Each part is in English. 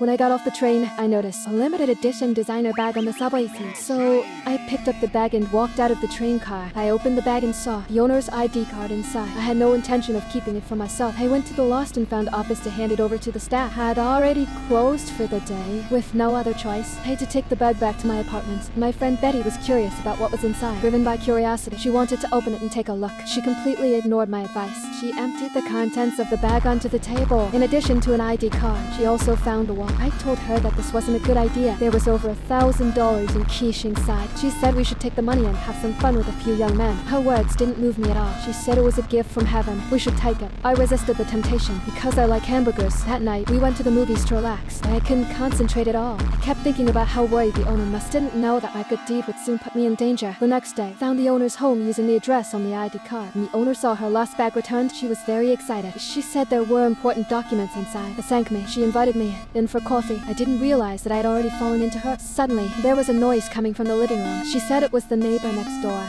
When I got off the train, I noticed a limited edition designer bag on the subway seat. So I picked up the bag and walked out of the train car. I opened the bag and saw the owner's ID card inside. I had no intention of keeping it for myself. I went to the lost and found office to hand it over to the staff. Had already closed for the day. With no other choice, I had to take the bag back to my apartment. My friend Betty was curious about what was inside. Driven by curiosity, she wanted to open it and take a look. She completely ignored my advice. She emptied the contents of the bag onto the table. In addition to an ID card, she also found the wallet. I told her that this wasn't a good idea. There was over $1,000 in quiche inside. She said we should take the money and have some fun with a few young men. Her words didn't move me at all. She said it was a gift from heaven. We should take it. I resisted the temptation. Because I like hamburgers, that night we went to the movies to relax. I couldn't concentrate at all. I kept thinking about how worried the owner must. Didn't know that my good deed would soon put me in danger. The next day, found the owner's home using the address on the ID card. When the owner saw her lost bag returned, she was very excited. She said there were important documents inside. To thank me, she invited me in for coffee. I didn't realize that I had already fallen into her. Suddenly, there was a noise coming from the living room. She said it was the neighbor next door.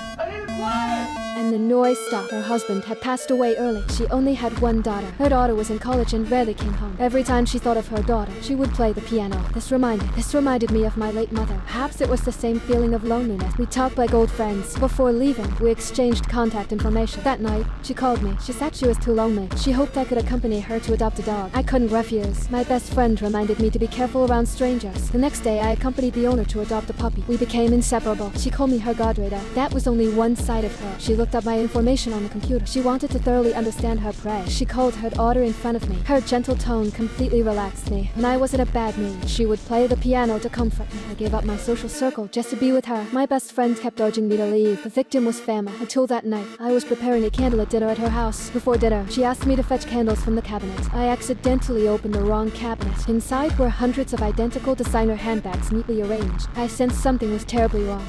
And the noise stopped. Her husband had passed away early. She only had one daughter. Her daughter was in college and rarely came home. Every time she thought of her daughter, she would play the piano. This reminded me of my late mother. Perhaps it was the same feeling of loneliness. We talked like old friends. Before leaving, we exchanged contact information. That night, she called me. She said she was too lonely. She hoped I could accompany her to adopt a dog. I couldn't refuse. My best friend reminded me to be careful around strangers. The next day, I accompanied the owner to adopt a puppy. We became inseparable. She called me her godreader. That was only one side of her. She looked up my information on the computer. She wanted to thoroughly understand her prey. She called her daughter in front of me. Her gentle tone completely relaxed me. When I was in a bad mood, she would play the piano to comfort me. I gave up my social circle just to be with her. My best friend kept urging me to leave. The victim was famine. Until that night, I was preparing a candlelit dinner at her house. Before dinner, she asked me to fetch candles from the cabinet. I accidentally opened the wrong cabinet. Inside were hundreds of identical designer handbags neatly arranged. I sensed something was terribly wrong.